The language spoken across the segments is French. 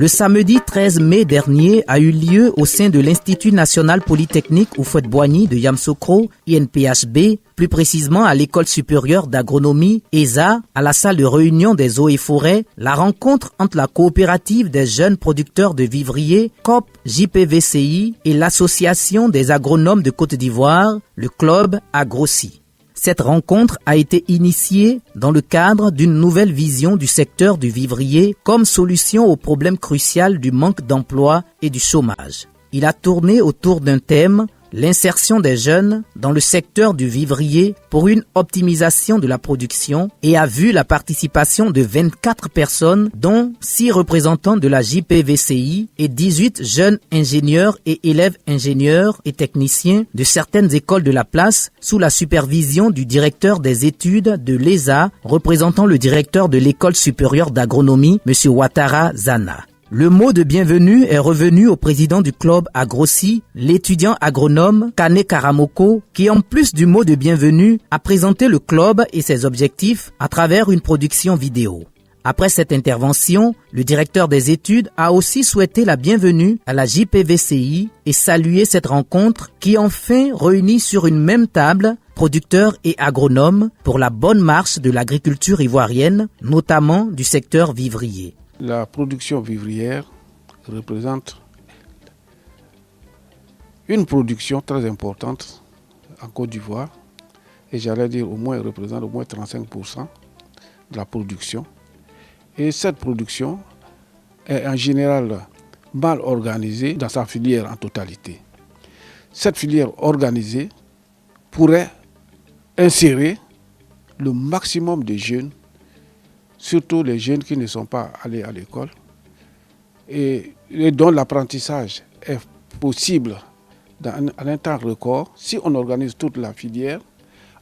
Le samedi 13 mai dernier a eu lieu au sein de l'Institut national polytechnique Houphouët-Boigny de Yamoussoukro, INPHB, plus précisément à l'École supérieure d'agronomie, ESA, à la salle de réunion des eaux et forêts, la rencontre entre la coopérative des jeunes producteurs de vivriers, COP JPVCI, et l'Association des agronomes de Côte d'Ivoire, le club Agrossi. Cette rencontre a été initiée dans le cadre d'une nouvelle vision du secteur du vivrier comme solution au problème crucial du manque d'emploi et du chômage. Il a tourné autour d'un thème, l'insertion des jeunes dans le secteur du vivrier pour une optimisation de la production et a vu la participation de 24 personnes, dont 6 représentants de la JPVCI et 18 jeunes ingénieurs et élèves ingénieurs et techniciens de certaines écoles de la place sous la supervision du directeur des études de l'ESA, représentant le directeur de l'école supérieure d'agronomie, M. Ouattara Zana. Le mot de bienvenue est revenu au président du club Agrossi, l'étudiant agronome Kane Karamoko, qui en plus du mot de bienvenue a présenté le club et ses objectifs à travers une production vidéo. Après cette intervention, le directeur des études a aussi souhaité la bienvenue à la JPVCI et salué cette rencontre qui enfin réunit sur une même table producteurs et agronomes pour la bonne marche de l'agriculture ivoirienne, notamment du secteur vivrier. La production vivrière représente une production très importante en Côte d'Ivoire et j'allais dire elle représente au moins 35% de la production. Et cette production est en général mal organisée dans sa filière en totalité. Cette filière organisée pourrait insérer le maximum de jeunes, surtout les jeunes qui ne sont pas allés à l'école et dont l'apprentissage est possible en un temps record si on organise toute la filière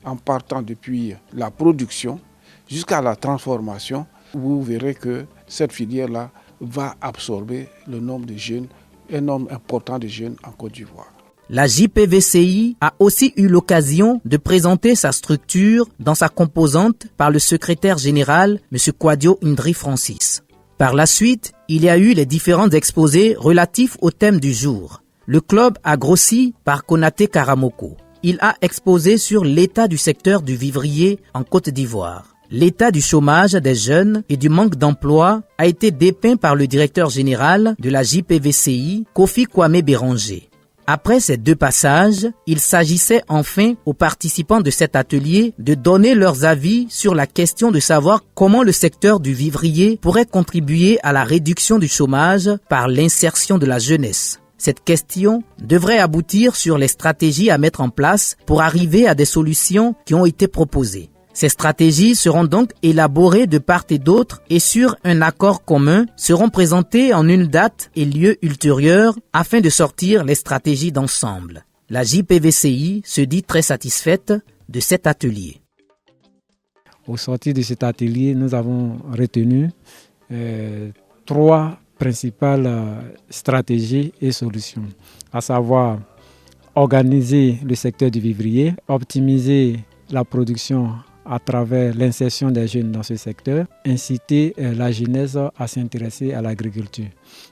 en partant depuis la production jusqu'à la transformation. Vous verrez que cette filière-là va absorber le nombre de jeunes, un nombre important de jeunes en Côte d'Ivoire. La JPVCI a aussi eu l'occasion de présenter sa structure dans sa composante par le secrétaire général, M. Kwadio Ndri Francis. Par la suite, il y a eu les différents exposés relatifs au thème du jour. Le club a grossi par Konaté Karamoko. Il a exposé sur l'état du secteur du vivrier en Côte d'Ivoire. L'état du chômage des jeunes et du manque d'emploi a été dépeint par le directeur général de la JPVCI, Kofi Kwame Béranger. Après ces 2 passages, il s'agissait enfin aux participants de cet atelier de donner leurs avis sur la question de savoir comment le secteur du vivrier pourrait contribuer à la réduction du chômage par l'insertion de la jeunesse. Cette question devrait aboutir sur les stratégies à mettre en place pour arriver à des solutions qui ont été proposées. Ces stratégies seront donc élaborées de part et d'autre et sur un accord commun seront présentées en une date et lieu ultérieur afin de sortir les stratégies d'ensemble. La JPVCI se dit très satisfaite de cet atelier. Au sortir de cet atelier, nous avons retenu 3 principales stratégies et solutions, à savoir organiser le secteur du vivrier, optimiser la production à travers l'insertion des jeunes dans ce secteur, inciter la jeunesse à s'intéresser à l'agriculture.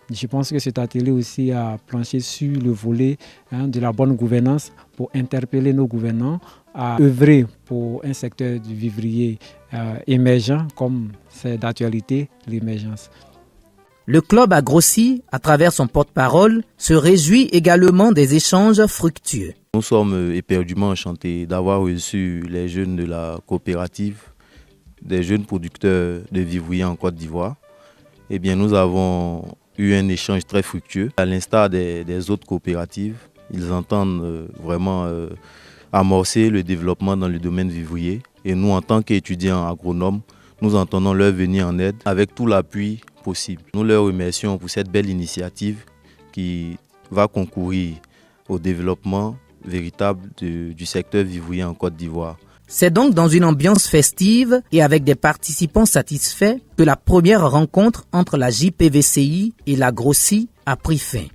Je pense que cet atelier aussi a planché sur le volet de la bonne gouvernance pour interpeller nos gouvernants à œuvrer pour un secteur du vivrier émergent comme c'est d'actualité l'émergence. Le club Agrossi, à travers son porte-parole, se réjouit également des échanges fructueux. Nous sommes éperdument enchantés d'avoir reçu les jeunes de la coopérative, des jeunes producteurs de vivriers en Côte d'Ivoire. Eh bien, nous avons eu un échange très fructueux. À l'instar des autres coopératives, ils entendent vraiment amorcer le développement dans le domaine vivrier. Et nous, en tant qu'étudiants agronomes, nous entendons leur venir en aide avec tout l'appui possible. Nous leur remercions pour cette belle initiative qui va concourir au développement véritable du secteur vivrier en Côte d'Ivoire. C'est donc dans une ambiance festive et avec des participants satisfaits que la première rencontre entre la JPVCI et l'Agrossi a pris fin.